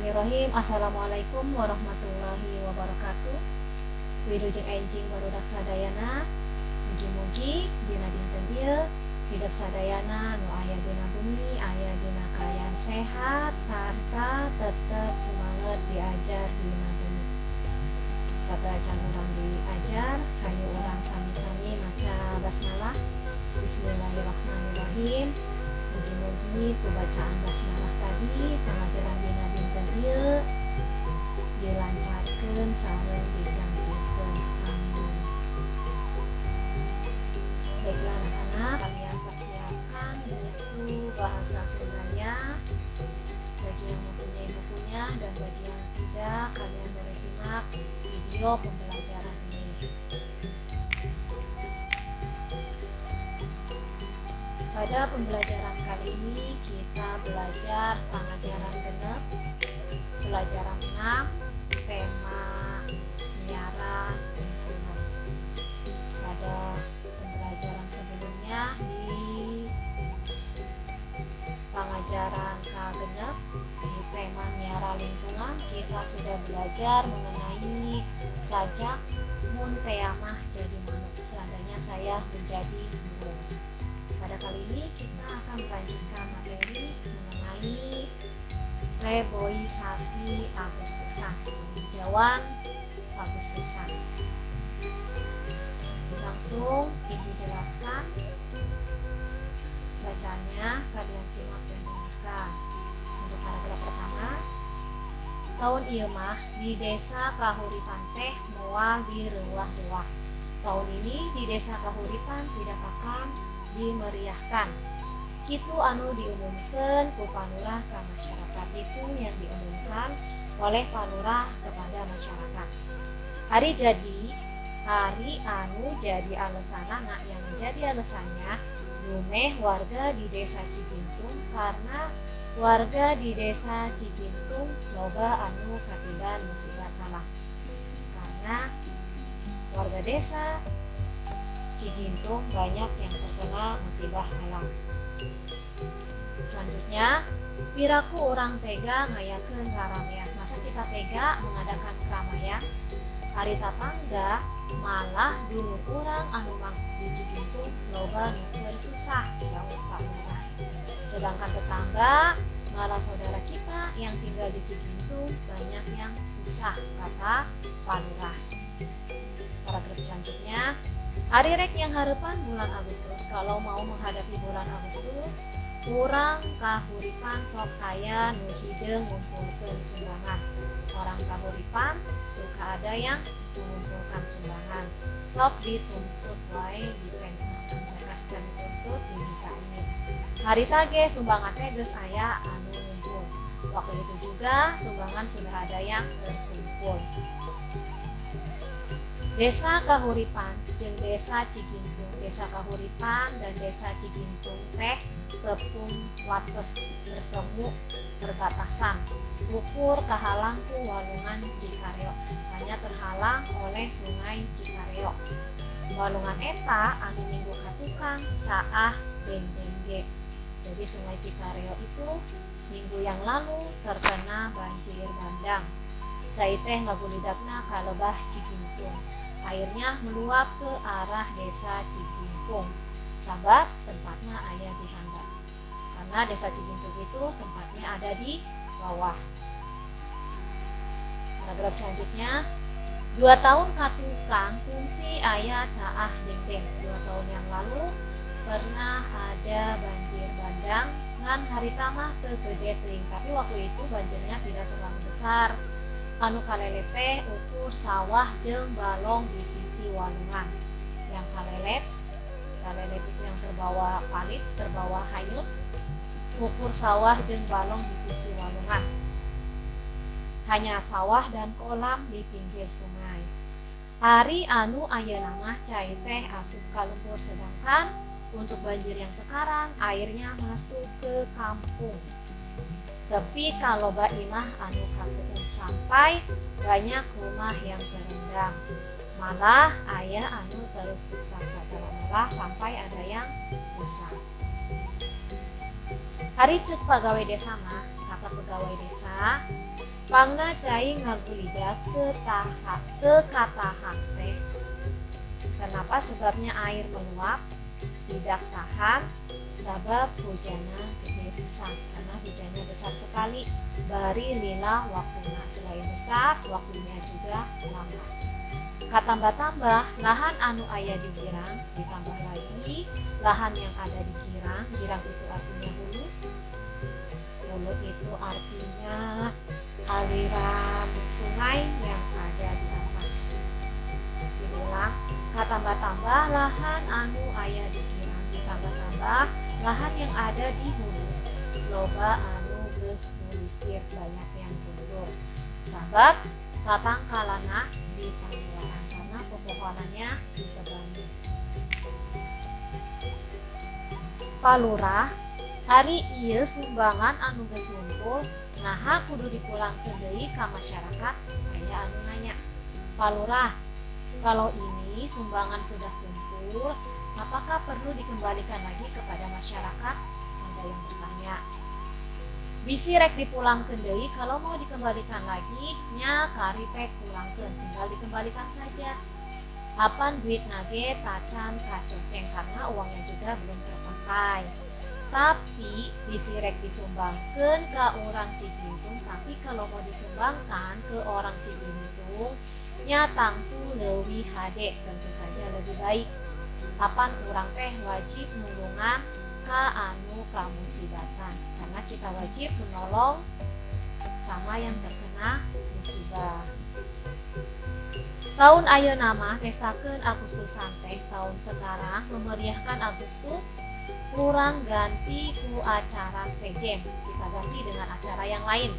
Bismillahirrahmanirrahim. Assalamualaikum warahmatullahi wabarakatuh. Wilujeng enjing barudak sadayana. Mugi-mugi dina dinten dieu hidup sadayana nu aya dina bumi aya dina kaayaan sehat sarta tetep semangat diajar dina bumi. Sadajan urang diajar, hayu urang sami-sami maca basmalah. Bismillahirrahmanirrahim. Mugi-mugi ku bacaan basmalah tadi pengajaran dina dinten ieu dilancarkeun sareng digantikeun. Amin. Baiklah anak-anak, kalian persiapkan buku bahasa Sundanya. Bagi yang mempunyai bukunya dan bagi yang tidak, kalian boleh simak video pembelajaran ini. Pada pembelajaran kali ini kita belajar pengajaran genep, pelajaran 6, tema penyiaran lingkungan. Pada pembelajaran sebelumnya di pengajaran kagenep di tema penyiaran lingkungan kita sudah belajar mengenai sajak mun teamah jadi manuk seandainya saya menjadi burung. Pada kali ini kita akan melanjutkan materi mengenai reboisasi Agustusan, penghijauan Agustusan. Langsung Ibu jelaskan bacanya, kalian simak dan dengarkan. Untuk paragraf pertama, tahun ieu mah di desa kahuripan teh moal direuah-reuah. Tahun ini di desa kahuripan tidak akan dimeriahkan. Kitu anu diumumkan ku panurah ke masyarakat, itu yang diumumkan oleh panurah kepada masyarakat. Hari anu jadi alasanana yang menjadi alasannya lumeh warga di desa Cigintung karena warga di desa Cigintung loba anu katiban musibah alam. Karena warga desa Cigintung banyak yang terkena musibah alam. Selanjutnya, piraku orang tega ngayakeun raramean. Masa kita tega mengadakan keramaian? Hari tatangga malah dulu orang anu mangku di Cigintung loba nu keur susah saur Pak Lurah. Sedangkan tetangga malah saudara kita yang tinggal di Cigintung banyak yang susah, kata Pak Lurah. Paragraf selanjutnya, hari rek yang harapan bulan Agustus. Kalau mau menghadapi bulan Agustus, kurang kahuripan sok aya nu hideung ngumpulkeun sumbangan. Orang kahuripan suka ada yang mengumpulkan sumbangan. Sok dituntut wae dipensiun. Mereka sudah dituntut diminta ini. Hari tage sumbangan teh geus aya anu ngumpul. Waktu itu juga sumbangan sudah ada yang terkumpul. Desa Kahuripan jeung desa Cigintung, desa Kahuripan dan desa Cigintung teh tepung wates bertemu perbatasan. Ukur kahalang ku walungan Cikareo, hanya terhalang oleh sungai Cikareo. Walungan eta anu minggu katukang caah deng-dengge. Jadi sungai Cikareo itu minggu yang lalu terkena banjir bandang. Cai teh ngagulidakna ka lebah Cigintung. Airnya meluap ke arah desa Cigintung. Sabab tempatnya aya di handap. Karena desa Cigintung itu tempatnya ada di bawah. Paragraf selanjutnya, 2 tahun katukang fungsi aya caah dengdeng. 2 tahun yang lalu pernah ada banjir bandang ngan harita mah teu gede teuing, tapi waktu itu banjirnya tidak terlalu besar. Anu kalelet teh ukur sawah jeung balong di sisi walungan. Yang kalelet itu yang terbawa palit, terbawa hanyut. Ukur sawah jeung balong di sisi walungan. Hanya sawah dan kolam di pinggir sungai. Hari anu ayeuna mah cai teh asup ka lumpur, sedangkan untuk banjir yang sekarang airnya masuk ke kampung. Tapi kalau imah anu kakeun sampai banyak rumah yang terendam. Malah aya anu terus rusak secara malah sampai ada yang rusak. Hari cut pagawe desa mah kata pegawai desa, pangna cai ngagulida ke katahang teh. Kenapa sebabnya air meluap? Tidak tahan, sabab hujannya gede pisan, karena hujannya besar sekali. Bari lila waktunya, selain besar, waktunya juga lama. Katambah-tambah lahan anu aya di girang, ditambah lagi lahan yang ada di girang. Girang itu artinya hulu. Hulu itu artinya aliran sungai yang ada di atas. Dibilang katambah-tambah lahan anu aya di girang, ditambah-tambah lahan yang ada di hulu. Loba anu geus nulistir, banyak yang mundur. Sabab tatangkalana di tangguaran, karena pepohonannya ditebangi. Palurah hari ieu sumbangan anu geus ngumpul, naha kudu dipulangkeun deui ka masyarakat. Aya anu nanya, Palurah, kalau ini sumbangan sudah kumpul, apakah perlu dikembalikan lagi kepada masyarakat? Ada yang bertanya. Bisi rek dipulangkeun deui, kalau mau dikembalikan lagi nya karipek pulangkeun, tinggal dikembalikan saja. Apan duit nage tacan kacoceng, karena uangnya juga belum terpakai. Tapi bisi rek disumbangkeun ke orang Cigintung, tapi kalau mau disumbangkan ke orang Cigintung nya tangtu leuwih hade, tentu saja lebih baik. Apan urang teh wajib nulungan ka anu kamusibatan, karena kita wajib menolong sama yang terkena musibah. Tahun ayeuna mah pestakeun Agustusan teh, tahun sekarang memeriahkan Agustus kurang ganti ku acara sejem, kita ganti dengan acara yang lain,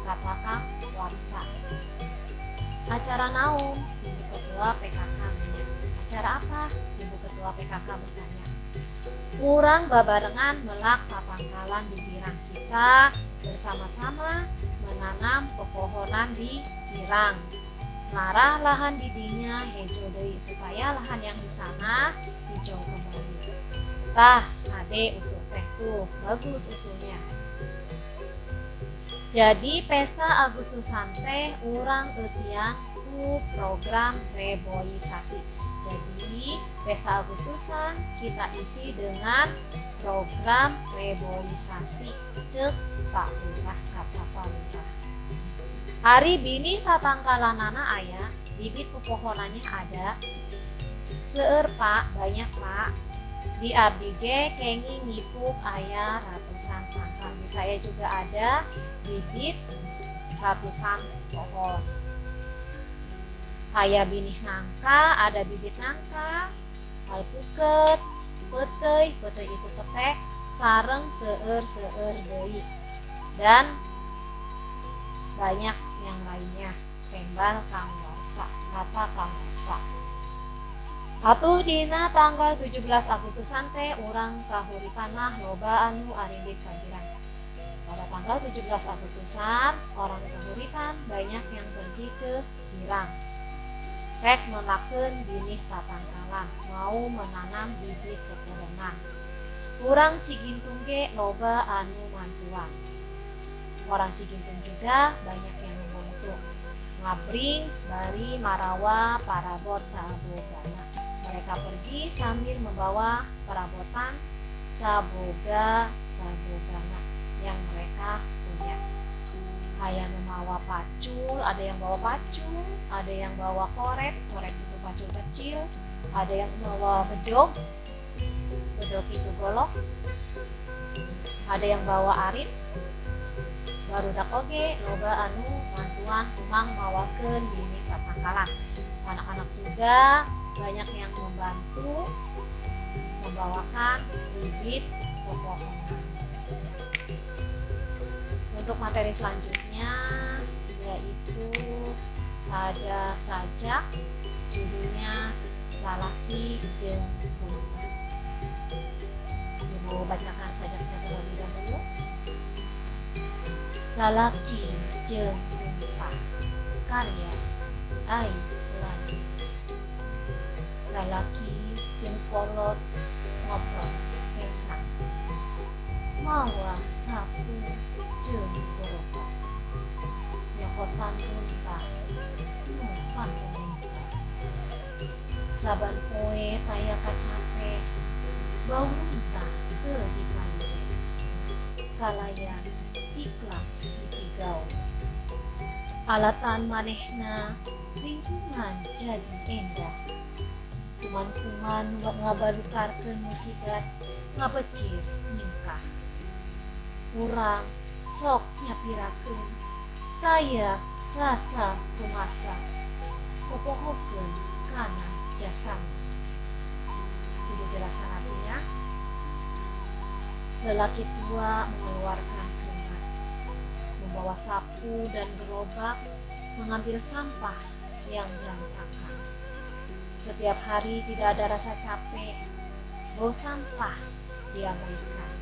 katakan warsa. Acara naon? Ibu Ketua PKK nanya. Acara apa? Ibu Ketua PKK bertanya. Kurang babarengan melak papangkalan di girang, kita bersama-sama menanam pepohonan di girang. Ngarah lahan didinya hejo deui, supaya lahan yang di sana hijau kembali. Tah, ade usul teh tuh, bagus usulnya. Jadi pesta Agustusan teh urang eusian ku program reboisasi. Jadi pesta Agustusan kita isi dengan program reboisasi, cek Pak Lurah, kata Pak Lurah. Hari bini tatangkalanana aya, bibit pepohonannya ada. Seueur Pak, banyak Pak. Di abdi ge kengi ngipuk aya ratusan tangkal. Di saya juga ada bibit ratusan pohon. Aya binih nangka, ada bibit nangka, alpuket, peteuy itu petek, sareng seueur deui. Dan banyak yang lainnya. Tembal Kang Warsa, kata Kang Warsa. Atuh dina tanggal 17 Agustusan teh urang kahuripan mah loba anu arindit ka girang. Pada tanggal 17 Agustusan orang kahuripan banyak yang pergi ke girang. Rek melakeun binih tatangkalan, mau menanam bibit pepohonan. Urang Cigintung ge loba anu mantuan. Orang Cigintung juga banyak yang membantu. Ngabring, bari, marawa, parabot, sabogana. Mereka pergi sambil membawa perabotan sabogana yang mereka punya. Aya membawa pacul, ada yang bawa pacul, ada yang bawa korek itu pacul kecil, ada yang bawa bedog itu golok, ada yang bawa arit. Barudak oge loba anu mantuan umang mawakeun bini tatangkalan. Anak-anak juga banyak yang membantu membawakan bibit pepohonan. Untuk materi selanjutnya yaitu ada sajak, judulnya Lalaki Jeung Punta. Ibu bacakan sajaknya terlebih dahulu. Lalaki Jeung Punta, karya Ai Lani. Lalaki jeung kolot ngobrol kesang. mawa sapu jeung gerobak nyokotan muntah pas muntah saban poe taya kacape bau muntah teu dipande kalayan ikhlas dipigau alatan manehna lingkungan jadi endah kuman-kuman ngabalukarkeun musibat ngabecir nyingkah urang sok nyapirakeun taya rasa kumasa popohokeun kana jasana. Ibu jelaskan artinya. Lelaki tua mengeluarkan keringat, membawa sapu dan gerobak, mengambil sampah yang berantakan. Setiap hari tidak ada rasa capek, bau sampah diabaikan.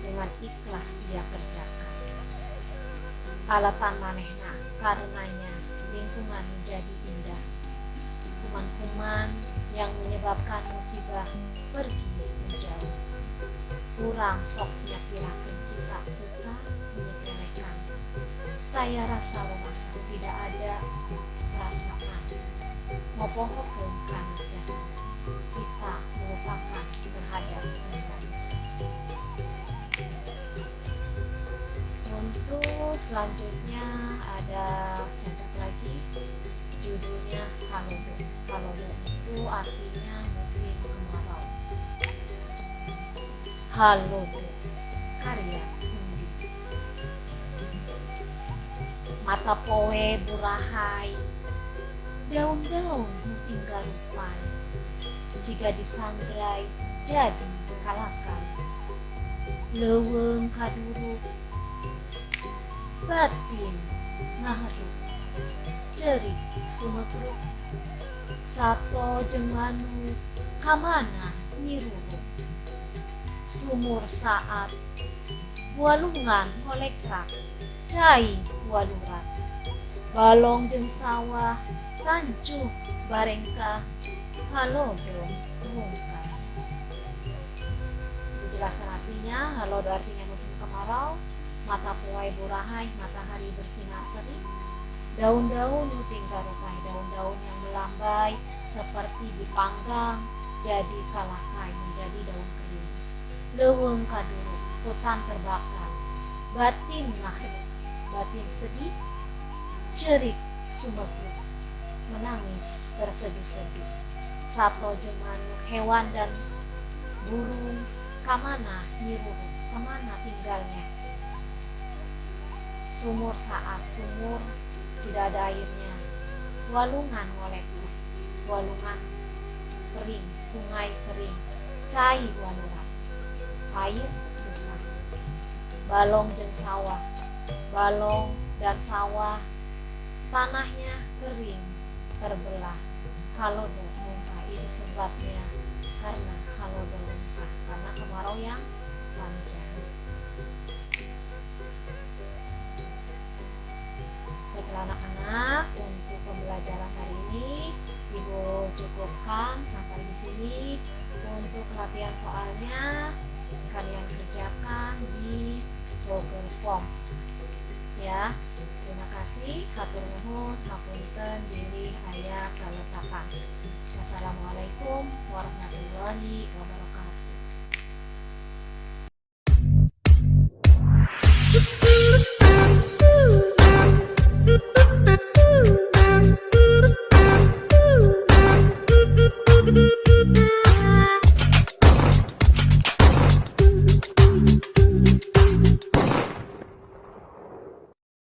Dengan ikhlas ia kerjakan. Alatan manehna karenanya lingkungan menjadi indah. Kuman-kuman yang menyebabkan musibah pergi menjauh. Kurang soknya pirakeun kita suka menyepelekan. Taya rasa rumasa tidak ada perasaan. Mopohokeun kana jasana. Kita melupakan terhadap jasana. Untuk selanjutnya ada sejak lagi judulnya Halodo. Halodo itu artinya musim kemarau. Halodo karya Undi. Mata poe burahay, daun-daun muting garupan, siga disangrai jadi kalakan. Leuweung kaduruk, batin ngaharuk, cerik sumegruk, sato jeung manuk kamana nyiruruk. Sumur saat walungan kolekrak cai walurat, balong jeung sawah tancuh barengka halodo rungkah. Dijelaskan artinya. Halodo artinya musim kemarau. Mata poe burahay, matahari bersinar terik. Daun-daun muting garupai, daun-daun yang melambai seperti dipanggang jadi kalakai menjadi daun kering. Leuweung kaduruk, hutan terbakar. Batin ngahruk, batin sedih. Cerik sumegruk, menangis terseduh-seduh. Sato jeung manuk, hewan dan burung kamana nyiruruk, kemana tinggalnya. Sumur saat sumur tidak ada airnya. Walungan ngolekrak, walungan kering, sungai kering, cai walurat, air susah. Balong jeung sawah, balong dan sawah tanahnya kering, terbelah. Halodo rungkah, itu sebabnya karena halodo rungkah, karena kemarau yang panjang. Baiklah anak-anak, untuk pembelajaran hari ini Ibu cukupkan sampai di sini. Untuk latihan soalnya kalian kerjakan di Google Form. Ya, terima kasih. Hatur nuhun, hapunten diri aya kaletakan. Wassalamualaikum warahmatullahi wabarakatuh.